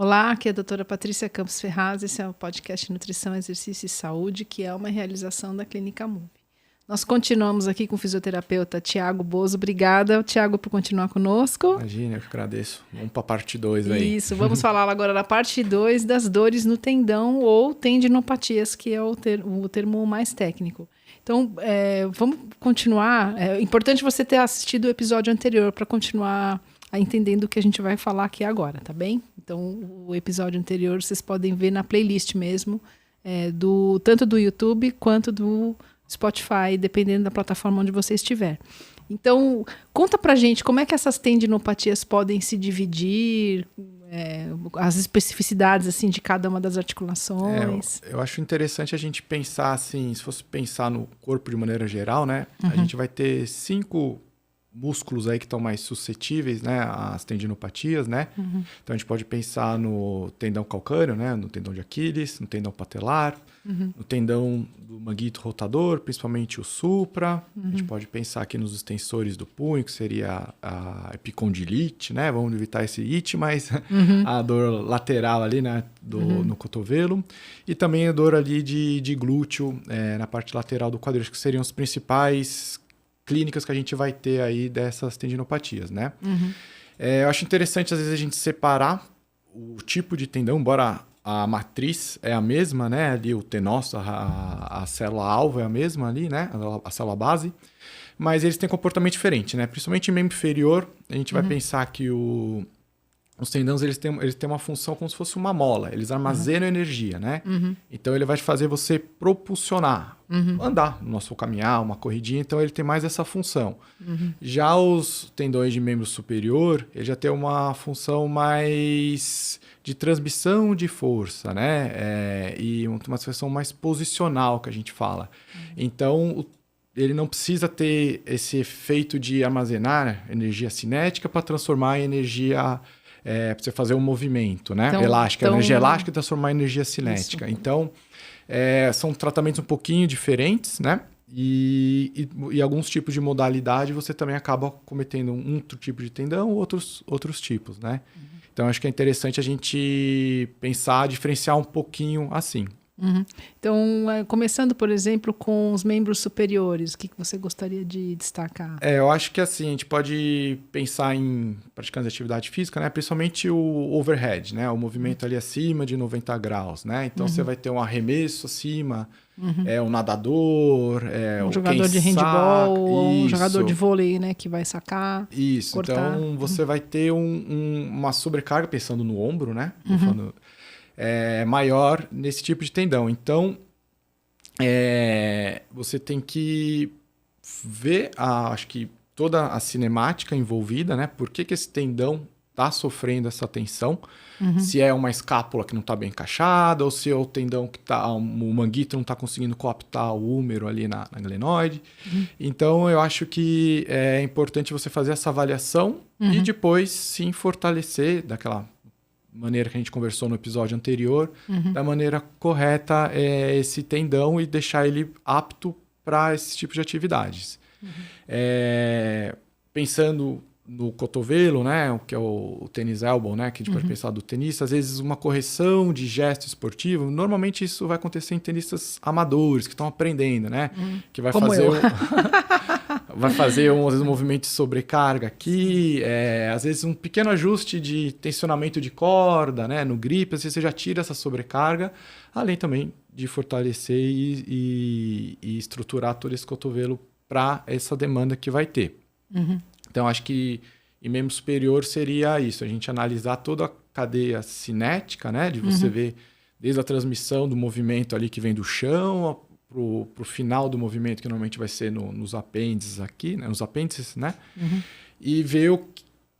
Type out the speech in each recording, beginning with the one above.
Olá, aqui é a doutora Patrícia Campos Ferraz, esse é o podcast Nutrição, Exercício e Saúde, que é uma realização da Clínica Move. Nós continuamos aqui com o fisioterapeuta Tiago Bozo. Obrigada, Tiago, por continuar conosco. Imagina, eu que agradeço. Vamos para a parte 2 aí. Isso, vamos falar agora da parte 2 das dores no tendão ou tendinopatias, que é o termo mais técnico. Então, vamos continuar. É importante você ter assistido o episódio anterior para continuar entendendo o que a gente vai falar aqui agora, tá bem? Então, o episódio anterior vocês podem ver na playlist mesmo, tanto do YouTube quanto do Spotify, dependendo da plataforma onde você estiver. Então, conta pra gente como é que essas tendinopatias podem se dividir, as especificidades assim, de cada uma das articulações. Eu acho interessante a gente pensar assim, se fosse pensar no corpo de maneira geral, né? A gente vai ter 5 músculos aí que estão mais suscetíveis, né, às tendinopatias, né? Então a gente pode pensar no tendão calcâneo, né, no tendão de Aquiles, no tendão patelar, no tendão do manguito rotador, principalmente o supra. A gente pode pensar aqui nos extensores do punho, que seria a epicondilite, né? Vamos evitar esse it, mas a dor lateral ali, né, no cotovelo. E também a dor ali de glúteo, na parte lateral do quadril, que seriam os principais clínicas que a gente vai ter aí dessas tendinopatias, né? Eu acho interessante, às vezes, a gente separar o tipo de tendão, embora a matriz é a mesma, né? Ali o tenócito, a célula-alvo é a mesma ali, né? A célula base. Mas eles têm comportamento diferente, né? Principalmente em membro inferior, a gente vai pensar que os tendões eles têm uma função como se fosse uma mola. Eles armazenam energia, né? Então, ele vai fazer você propulsionar, andar, no nosso caminhar, uma corridinha. Então, ele tem mais essa função. Já os tendões de membro superior, ele já tem uma função mais de transmissão de força, né? E uma função mais posicional, que a gente fala. Então, ele não precisa ter esse efeito de armazenar energia cinética para transformar em energia... para você fazer um movimento, né? Elástica, energia elástica e transformar em energia cinética. Isso. Então, são tratamentos um pouquinho diferentes, né? E alguns tipos de modalidade você também acaba cometendo um tipo de tendão, outros tipos, né? Então, acho que é interessante a gente pensar, diferenciar um pouquinho assim. Então, começando, por exemplo, com os membros superiores, o que você gostaria de destacar? Eu acho que assim, a gente pode pensar em praticantes de atividade física, né? Principalmente o overhead, né? O movimento ali acima de 90 graus, né? Então, você vai ter um arremesso acima, um nadador, um jogador de handball, ou um jogador de vôlei, né? Que vai sacar, isso, cortar. Então, você vai ter uma sobrecarga, pensando no ombro, né? Maior nesse tipo de tendão. Então, você tem que ver, acho que toda a cinemática envolvida, né? Por que esse tendão está sofrendo essa tensão? Se é uma escápula que não está bem encaixada, ou se é o tendão que o manguito não está conseguindo coaptar o húmero ali na glenoide. Então, eu acho que é importante você fazer essa avaliação e depois sim fortalecer daquela maneira que a gente conversou no episódio anterior, da maneira correta esse tendão e deixar ele apto para esse tipo de atividades. Pensando no cotovelo, né, que é o tênis elbow, né, que a gente pode pensar do tenista, às vezes uma correção de gesto esportivo, normalmente isso vai acontecer em tenistas amadores, que estão aprendendo, né, que vai fazer vai fazer às vezes um movimento de sobrecarga aqui, às vezes um pequeno ajuste de tensionamento de corda, né, no grip, às vezes você já tira essa sobrecarga, além também de fortalecer e estruturar todo esse cotovelo para essa demanda que vai ter. Então, acho que em membro superior seria isso, a gente analisar toda a cadeia cinética, né, de você ver desde a transmissão do movimento ali que vem do chão pro final do movimento, que normalmente vai ser nos apêndices aqui, né? Nos apêndices, né? E ver o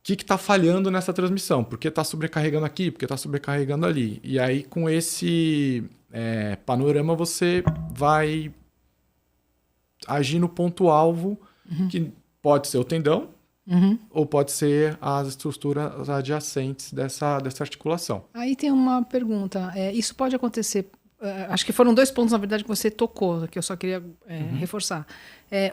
que está falhando nessa transmissão. Por que está sobrecarregando aqui? Por que está sobrecarregando ali? E aí, com esse panorama, você vai agir no ponto-alvo, que pode ser o tendão, ou pode ser as estruturas adjacentes dessa articulação. Aí tem uma pergunta. Isso pode acontecer acho que foram 2 pontos, na verdade, que você tocou, que eu só queria reforçar.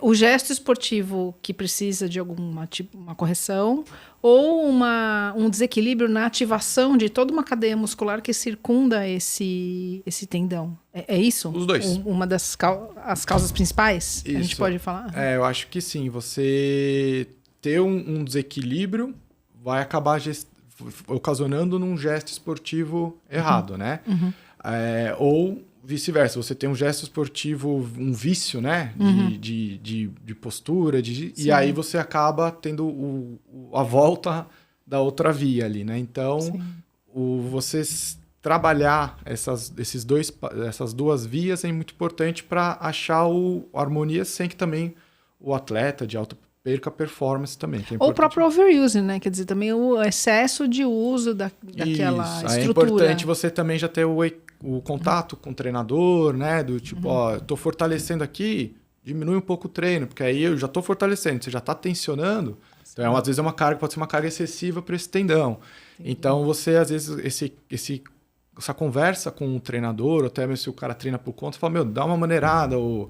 O gesto esportivo que precisa de uma correção ou um desequilíbrio na ativação de toda uma cadeia muscular que circunda esse tendão. É isso? Os dois. Uma das as causas principais? Isso. A gente pode falar? Eu acho que sim. Você ter um desequilíbrio vai acabar ocasionando num gesto esportivo errado, né? Ou vice-versa, você tem um gesto esportivo, um vício, né? De postura, e aí você acaba tendo a volta da outra via ali, né? Então, você trabalhar essas duas vias é muito importante para achar a harmonia sem que também o atleta de alta perca performance também. Que é ou o próprio overuse, né? Quer dizer, também o excesso de uso daquela estrutura. É importante você também já ter o contato com o treinador, né? Do tipo, eu tô fortalecendo aqui, diminui um pouco o treino, porque aí eu já tô fortalecendo, você já tá tensionando. Então, às vezes pode ser uma carga excessiva para esse tendão. Entendi. Então, você, às vezes, essa conversa com o treinador, ou até mesmo se o cara treina por conta, você fala, dá uma maneirada, ou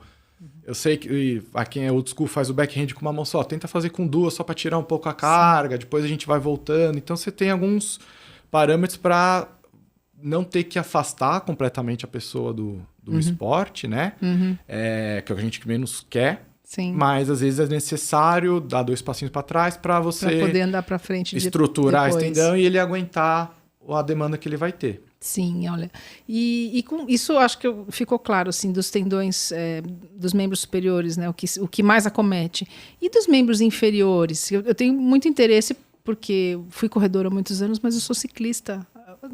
eu sei que quem é old school faz o backhand com uma mão só, tenta fazer com duas só para tirar um pouco a carga, depois a gente vai voltando. Então, você tem alguns parâmetros para não ter que afastar completamente a pessoa do esporte, né? Que é o que a gente menos quer. Sim. Mas às vezes é necessário dar 2 passinhos para trás para você poder andar para frente, estruturar depois. esse tendão e ele aguentar a demanda que ele vai ter. Sim, olha. E com isso acho que ficou claro, assim, dos tendões dos membros superiores, né? O que mais acomete. E dos membros inferiores? Eu tenho muito interesse porque fui corredora há muitos anos, mas eu sou ciclista.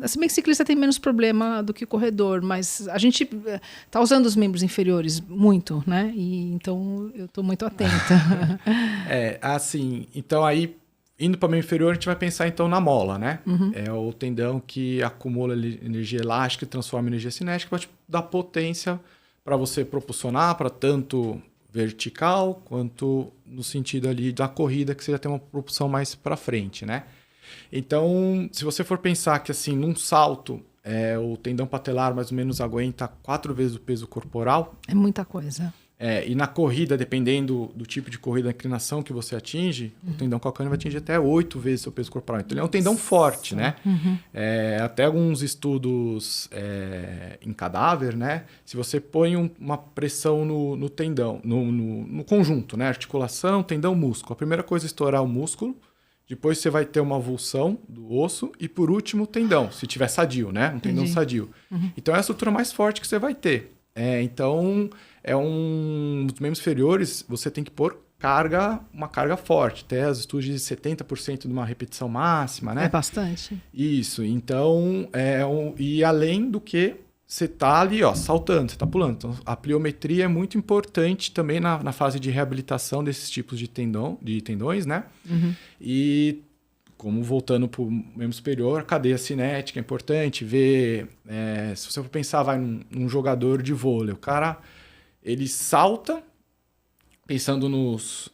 Se bem que ciclista tem menos problema do que corredor, mas a gente está usando os membros inferiores muito, né? E então eu estou muito atenta. Assim, então aí, indo para o membro inferior, a gente vai pensar então na mola, né? É o tendão que acumula energia elástica e transforma em energia cinética para te dar potência para você propulsionar para tanto vertical quanto no sentido ali da corrida, que você já tem uma propulsão mais para frente, né? Então, se você for pensar que assim, num salto, o tendão patelar mais ou menos aguenta 4 vezes o peso corporal. É muita coisa. E na corrida, dependendo do tipo de corrida, da inclinação que você atinge, o tendão calcâneo vai atingir até 8 vezes o seu peso corporal. Então, ele é um tendão forte, né? Até alguns estudos em cadáver, né? Se você põe uma pressão no tendão, no conjunto, né? Articulação, tendão, músculo. A primeira coisa é estourar o músculo. Depois você vai ter uma avulsão do osso e, por último, o tendão, se tiver sadio, né? Um tendão sadio. Então, é a estrutura mais forte que você vai ter. Então, dos membros inferiores, você tem que pôr uma carga forte. Até os estudos de 70% de uma repetição máxima, né? É bastante. Isso. Então, e além do que você está ali, saltando, você está pulando. Então, a pliometria é muito importante também na fase de reabilitação desses tipos de tendões, né? E, como voltando para o membro superior, a cadeia cinética é importante ver. Se você for pensar, num jogador de vôlei, o cara, ele salta pensando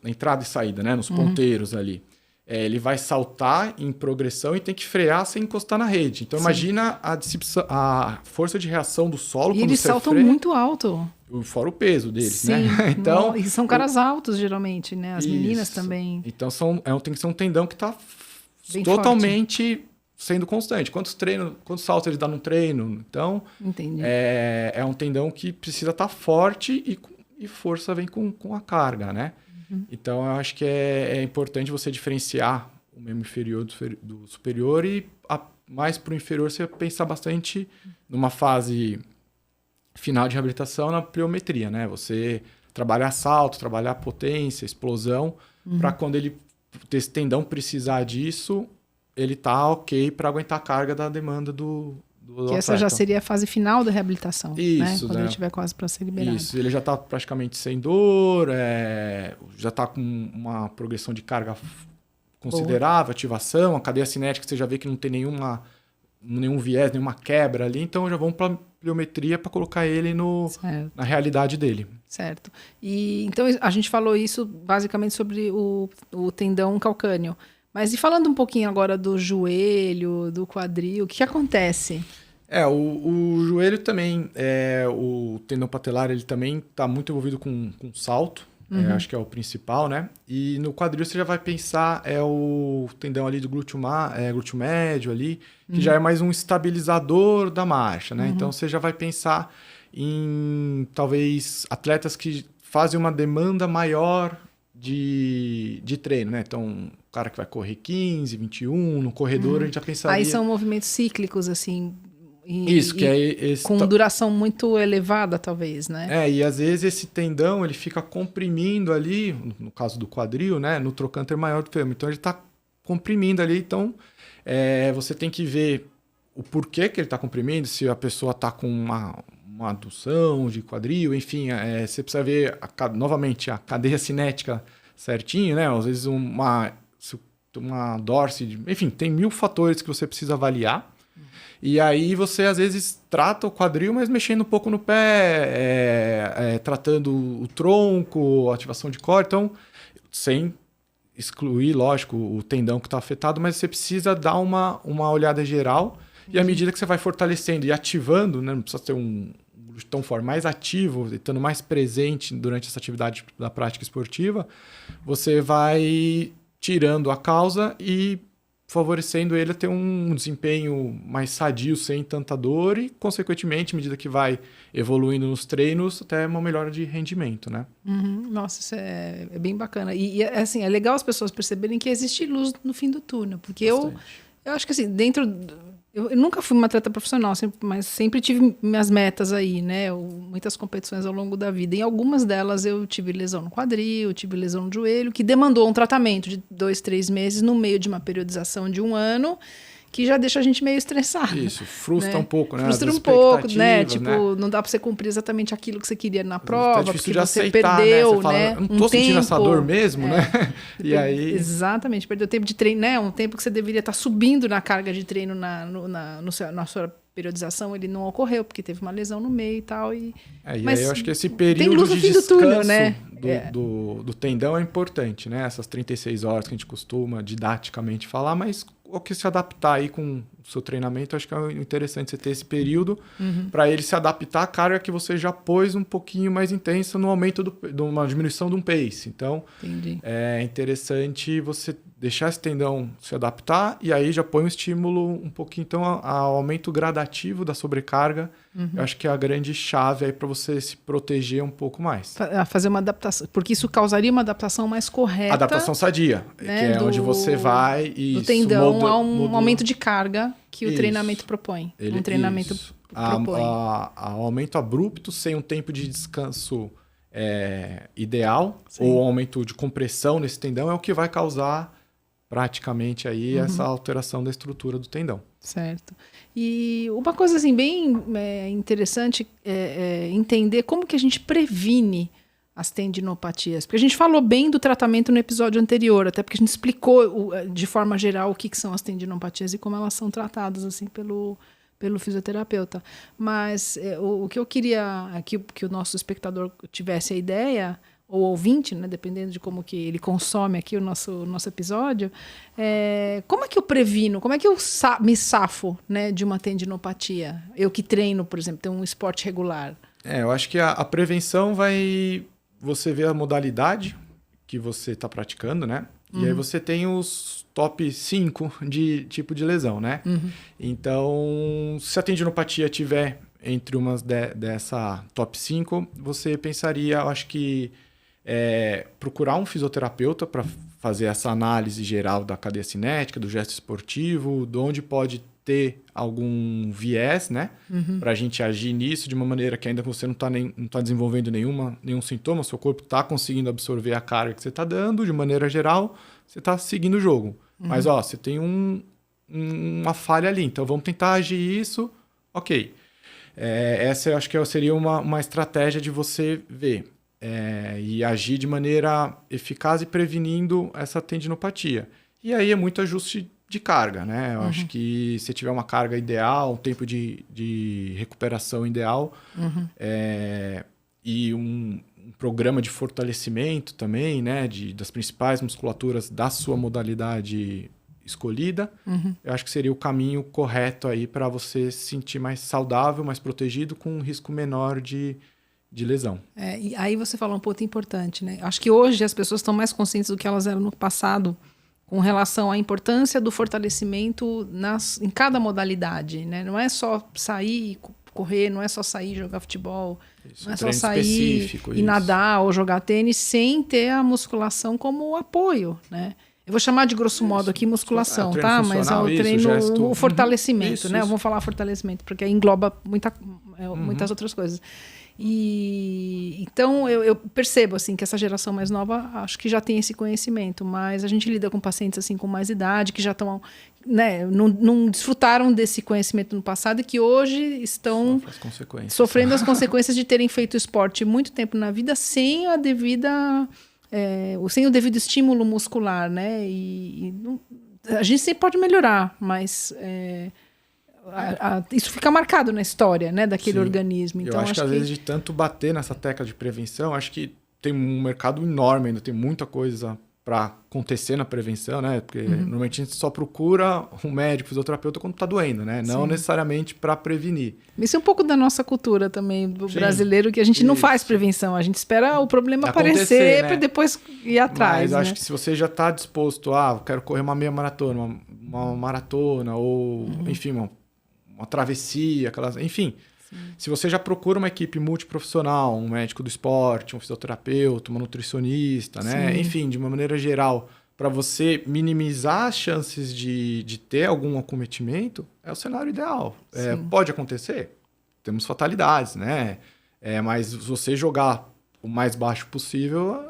na entrada e saída, né? Nos ponteiros ali. Ele vai saltar em progressão e tem que frear sem encostar na rede. Então, imagina a força de reação do solo. E eles saltam muito alto. Fora o peso deles, sim, né? Então, e são caras altos, geralmente, né? As meninas também. Então, tem que ser um tendão que está totalmente sendo constante. Quantos saltos ele dá num treino? Então, entendi. É um tendão que precisa estar forte e força vem com a carga, né? Então, eu acho que é importante você diferenciar o membro inferior do superior e mais para o inferior você pensar bastante numa fase final de reabilitação na pliometria, né? Você trabalhar salto, trabalhar potência, explosão, para quando esse tendão precisar disso, ele tá ok para aguentar a carga da demanda do que essa já seria a fase final da reabilitação, isso, né? Quando ele estiver quase para ser liberado. Isso, ele já está praticamente sem dor, já está com uma progressão de carga considerável, ativação, a cadeia cinética você já vê que não tem nenhum viés, nenhuma quebra ali, então já vamos para a pliometria para colocar ele na realidade dele. Certo. E então a gente falou isso basicamente sobre o tendão calcâneo. Mas e falando um pouquinho agora do joelho, do quadril, o que acontece? O joelho também, o tendão patelar, ele também está muito envolvido com salto, acho que é o principal, né? E no quadril você já vai pensar, o tendão ali do glúteo médio ali, que já é mais um estabilizador da marcha, né? Então você já vai pensar em, talvez, atletas que fazem uma demanda maior de treino, né? Então, o cara que vai correr 15, 21, no corredor a gente já pensaria... Aí são movimentos cíclicos, assim... Isso, que é com duração muito elevada, talvez, né? E às vezes esse tendão, ele fica comprimindo ali, no caso do quadril, né? No trocânter maior do fêmur. Então, ele está comprimindo ali. Então, você tem que ver o porquê que ele está comprimindo, se a pessoa está com uma adução de quadril, enfim. Você precisa ver, novamente, a cadeia cinética certinho, né? Às vezes uma dorse... Enfim, tem 1000 fatores que você precisa avaliar. E aí você, às vezes, trata o quadril, mas mexendo um pouco no pé, tratando o tronco, ativação de core. Então, sem excluir, lógico, o tendão que está afetado, mas você precisa dar uma olhada geral. E à medida que você vai fortalecendo e ativando, né, não precisa ter um glúteo tão forte, mais ativo, estando mais presente durante essa atividade da prática esportiva, você vai tirando a causa e favorecendo ele a ter um desempenho mais sadio, sem tanta dor e, consequentemente, à medida que vai evoluindo nos treinos, até uma melhora de rendimento, né? Nossa, isso é bem bacana. E assim, é legal as pessoas perceberem que existe luz no fim do túnel, porque eu acho que assim, eu nunca fui uma atleta profissional, mas sempre tive minhas metas aí, né? Muitas competições ao longo da vida. Em algumas delas eu tive lesão no quadril, tive lesão no joelho, que demandou um tratamento de 2, 3 meses no meio de uma periodização de 1 ano, que já deixa a gente meio estressado. Isso, frustra um pouco, né? Frustra um pouco, né? Tipo, não dá pra você cumprir exatamente aquilo que você queria na prova, porque você aceitar, perdeu, né? Você fala, né? Eu não tô sentindo essa dor mesmo, né? E aí... Exatamente, perdeu tempo de treino, né? Um tempo que você deveria estar subindo na carga de treino na sua periodização, ele não ocorreu, porque teve uma lesão no meio e tal. Mas aí eu acho que esse período de descanso túnel, né? do tendão é importante, né? Essas 36 horas que a gente costuma didaticamente falar, mas o que se adaptar aí com o seu treinamento, acho que é interessante você ter esse período para ele se adaptar à carga que você já pôs um pouquinho mais intensa no aumento de uma diminuição de um pace. Então, é interessante você deixar esse tendão se adaptar e aí já põe um estímulo um pouquinho, então, ao aumento gradativo da sobrecarga. Eu acho que é a grande chave aí para você se proteger um pouco mais. Fazer uma adaptação, porque isso causaria uma adaptação mais correta. Adaptação sadia, né? Que é onde você vai e... Do tendão a um aumento de carga que o treinamento propõe. Um treinamento propõe. Aumento abrupto, sem um tempo de descanso ideal, ou aumento de compressão nesse tendão é o que vai causar praticamente aí essa alteração da estrutura do tendão. Certo. E uma coisa assim bem interessante é entender como que a gente previne as tendinopatias. Porque a gente falou bem do tratamento no episódio anterior, até porque a gente explicou de forma geral o que são as tendinopatias e como elas são tratadas assim pelo fisioterapeuta. Mas o que eu queria que o nosso espectador tivesse a ideia, ou ouvinte, né, dependendo de como que ele consome aqui o nosso episódio, como é que eu previno, como é que eu me safo, né, de uma tendinopatia? Eu que treino, por exemplo, tenho um esporte regular. Eu acho que a prevenção vai... Você vê a modalidade que você está praticando, né? E aí você tem os top 5 de tipo de lesão, né? Então, se a tendinopatia tiver entre umas dessa top 5, você pensaria, eu acho que procurar um fisioterapeuta para fazer essa análise geral da cadeia cinética, do gesto esportivo, de onde pode ter algum viés, né? Para a gente agir nisso de uma maneira que ainda você não está desenvolvendo nenhum sintoma, seu corpo está conseguindo absorver a carga que você está dando, de maneira geral, você está seguindo o jogo. Mas, você tem uma falha ali, então vamos tentar agir isso, ok. Essa eu acho que seria uma estratégia de você ver. E agir de maneira eficaz e prevenindo essa tendinopatia. E aí é muito ajuste de carga, né? Eu acho que se tiver uma carga ideal, um tempo de recuperação ideal, e um programa de fortalecimento também, né? Das principais musculaturas da sua modalidade escolhida, eu acho que seria o caminho correto aí para você se sentir mais saudável, mais protegido, com um risco menor de lesão. E aí você falou um ponto importante, né? Acho que hoje as pessoas estão mais conscientes do que elas eram no passado com relação à importância do fortalecimento em cada modalidade, né? Não é só sair e correr, não é só sair e jogar futebol, Isso, não é só sair e nadar ou jogar tênis sem ter a musculação como apoio, né? Eu vou chamar de grosso modo aqui musculação, tá? Mas é o treino, o fortalecimento, né? Vamos falar fortalecimento, porque aí engloba muitas outras coisas. E então eu percebo assim que essa geração mais nova acho que já tem esse conhecimento, mas a gente lida com pacientes assim com mais idade que já estão, né, não desfrutaram desse conhecimento no passado e que hoje estão sofrendo as consequências de terem feito esporte muito tempo na vida sem a devida sem o devido estímulo muscular, né? A gente sempre pode melhorar, mas isso fica marcado na história, né, daquele organismo. Então, eu acho que às vezes de tanto bater nessa tecla de prevenção, acho que tem um mercado enorme, ainda tem muita coisa para acontecer na prevenção, né? Porque normalmente a gente só procura um médico, fisioterapeuta quando está doendo, né? Não necessariamente para prevenir. Isso é um pouco da nossa cultura também, do brasileiro, que a gente não faz prevenção, a gente espera o problema aparecer, né, para depois ir atrás. Mas acho que se você já está disposto quero correr uma meia maratona, uma maratona, ou enfim, uma travessia, enfim. Sim. Se você já procura uma equipe multiprofissional, um médico do esporte, um fisioterapeuta, uma nutricionista, né? Enfim, de uma maneira geral, para você minimizar as chances de ter algum acometimento, é o cenário ideal. Pode acontecer, temos fatalidades, né? Mas se você jogar o mais baixo possível,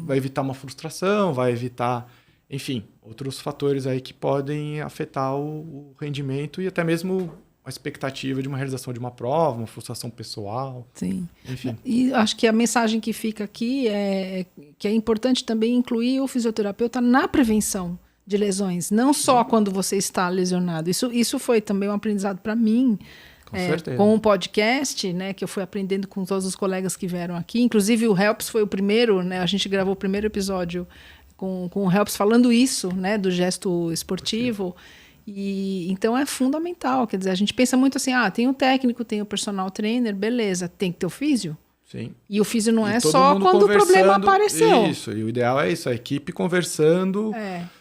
vai evitar uma frustração, vai evitar, enfim, outros fatores aí que podem afetar o rendimento e até mesmo a expectativa de uma realização de uma prova, uma frustração pessoal. Sim. Enfim. E acho que a mensagem que fica aqui é que é importante também incluir o fisioterapeuta na prevenção de lesões, não só quando você está lesionado. Isso foi também um aprendizado para mim, com o podcast, né, que eu fui aprendendo com todos os colegas que vieram aqui. Inclusive o Helps foi o primeiro, né, a gente gravou o primeiro episódio com o Helps falando isso, né, do gesto esportivo. E então é fundamental, quer dizer, a gente pensa muito assim, tem o técnico, tem o personal trainer, beleza, tem que ter o físio. Sim. E o físio não é só quando o problema apareceu. Isso, e o ideal é isso, a equipe conversando.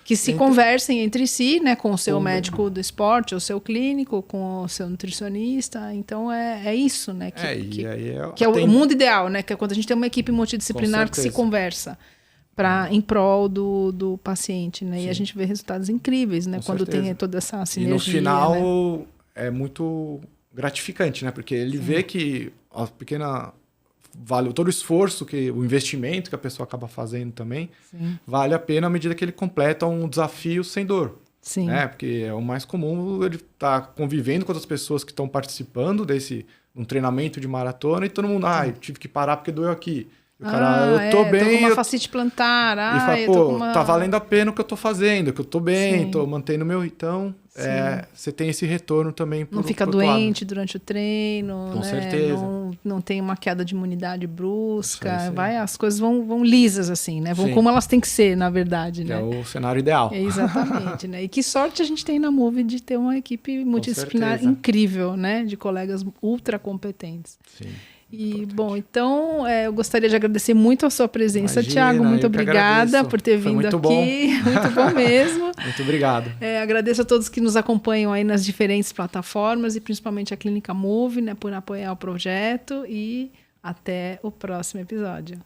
Que se conversem entre si, né, com o seu médico do esporte, o seu clínico, com o seu nutricionista. Então é isso, né? Que é o mundo ideal, né? Que é quando a gente tem uma equipe multidisciplinar que se conversa em prol do paciente, né? Sim. E a gente vê resultados incríveis, né? Quando tem toda essa sinergia. E no final, né? É muito gratificante, né? Porque ele vê que a pequena vale todo o esforço, o investimento que a pessoa acaba fazendo também, vale a pena à medida que ele completa um desafio sem dor. Sim. Né? Porque é o mais comum ele estar convivendo com outras pessoas que estão participando um treinamento de maratona e todo mundo, eu tive que parar porque doeu aqui. O cara, eu tô bem. Tô com uma fascite plantar. E fala, tá valendo a pena o que eu tô fazendo, que eu tô bem, tô mantendo o meu. Então, você tem esse retorno também. Não fica doente durante o treino. Com certeza. Não tem uma queda de imunidade brusca. As coisas vão lisas, assim, né? Vão como elas têm que ser, na verdade. Né? É o cenário ideal. Exatamente. Né? E que sorte a gente tem na Move de ter uma equipe multidisciplinar incrível, né? De colegas ultra competentes. Sim. Bom, então eu gostaria de agradecer muito a sua presença, Thiago. Muito obrigada por ter vindo aqui. Bom. Muito bom mesmo. Muito obrigado. Agradeço a todos que nos acompanham aí nas diferentes plataformas e principalmente a Clínica Move, né, por apoiar o projeto. E até o próximo episódio.